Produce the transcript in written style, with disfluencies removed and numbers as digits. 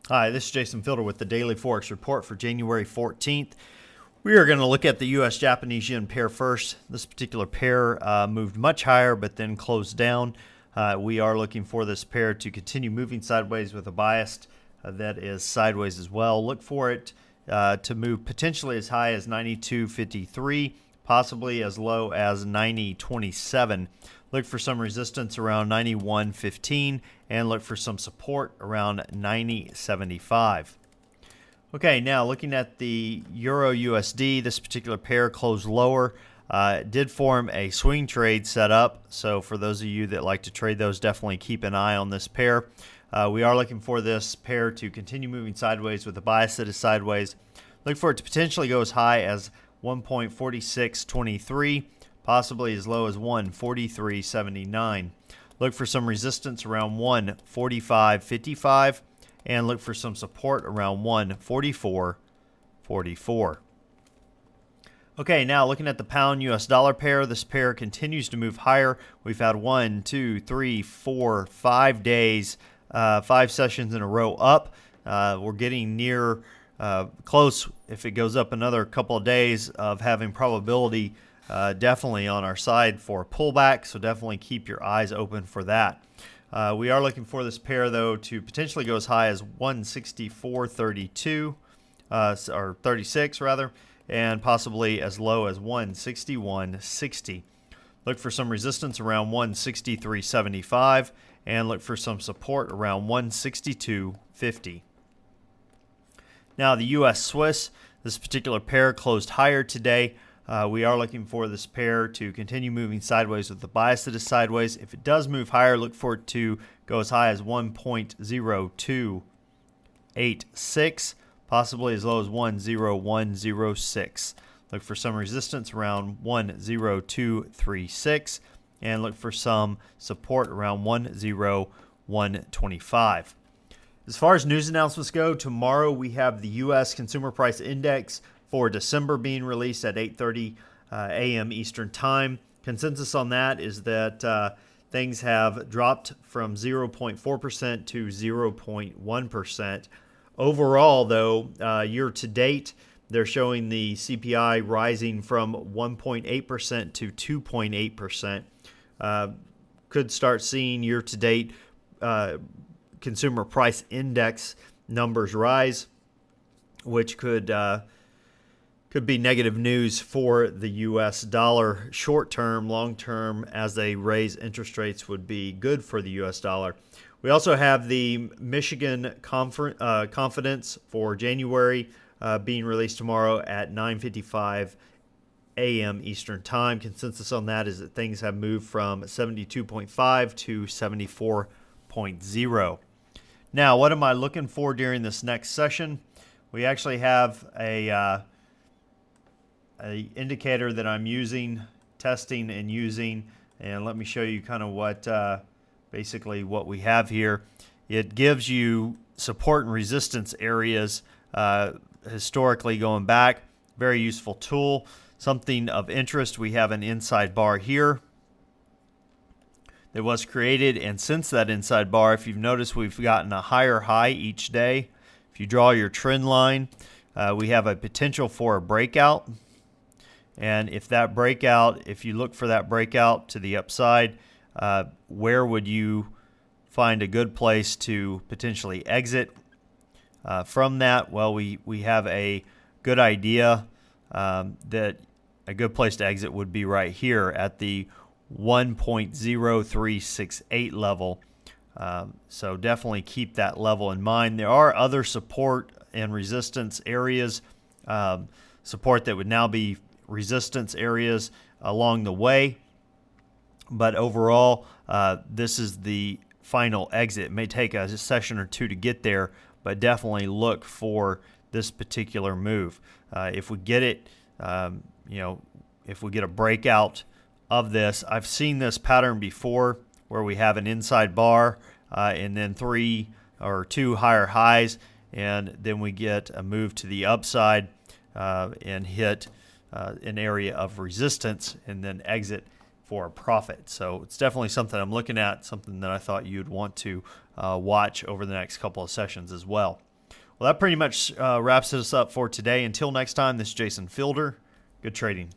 Hi, this is Jason Fielder with the Daily Forex Report for January 14th. We are going to look at the U.S. Japanese yen pair first. This particular pair moved much higher but then closed down. We are looking for this pair to continue moving sideways with a bias that is sideways as well. Look for it to move potentially as high as 92.53, possibly as low as 90.27. Look for some resistance around 91.15 and look for some support around 90.75. Okay, now looking at the Euro USD, this particular pair closed lower. It did form a swing trade setup, so for those of you that like to trade those, definitely keep an eye on this pair. We are looking for this pair to continue moving sideways with a bias that is sideways. Look for it to potentially go as high as 1.4623, possibly as low as 1.4379. Look for some resistance around 1.4555 and look for some support around 1.4444. Okay, now looking at the pound US dollar pair, this pair continues to move higher. We've had 1, 2, 3, 4, 5 days, 5 sessions in a row up. We're getting near close, if it goes up another couple of days, of having probability definitely on our side for a pullback, so definitely keep your eyes open for that. We are looking for this pair, though, to potentially go as high as 164.32, or 36 rather, and possibly as low as 161.60. Look for some resistance around 163.75 and look for some support around 162.50. Now the US Swiss, this particular pair closed higher today. We are looking for this pair to continue moving sideways with the bias that is sideways. If it does move higher, look for it to go as high as 1.0286, possibly as low as 10106. Look for some resistance around 10236 and look for some support around 10125. As far as news announcements go, tomorrow we have the U.S. Consumer Price Index for December being released at 8:30 a.m. Eastern Time. Consensus on that is that things have dropped from 0.4% to 0.1%. Overall, though, year to date, they're showing the CPI rising from 1.8% to 2.8%. Could start seeing year to date consumer price index numbers rise, which could be negative news for the U.S. dollar short term. Long term, as they raise interest rates, would be good for the U.S. dollar. We also have the Michigan confidence for January being released tomorrow at 9:55 a.m. Eastern Time. Consensus on that is that things have moved from 72.5 to 74.0. Now, what am I looking for during this next session? We actually have a indicator that I'm using, testing and using, and let me show you kind of what basically what we have here. It gives you support and resistance areas historically going back. Very useful tool. Something of interest, we have an inside bar here that was created, and since that inside bar, if you've noticed, we've gotten a higher high each day. If you draw your trend line, we have a potential for a breakout. And if that breakout, if you look for that breakout to the upside, where would you find a good place to potentially exit from that? Well, we have a good idea that a good place to exit would be right here at the 1.0368 level. So definitely keep that level in mind. There are other support and resistance areas, support that would now be resistance areas along the way, but overall this is the final exit. It may take a session or two to get there, but definitely look for this particular move. If we get it, if we get a breakout of this, I've seen this pattern before where we have an inside bar and then 3 or 2 higher highs, and then we get a move to the upside and hit an area of resistance and then exit for a profit. So it's definitely something I'm looking at, something that I thought you'd want to watch over the next couple of sessions as well. Well, that pretty much wraps us up for today. Until next time, this is Jason Fielder. Good trading.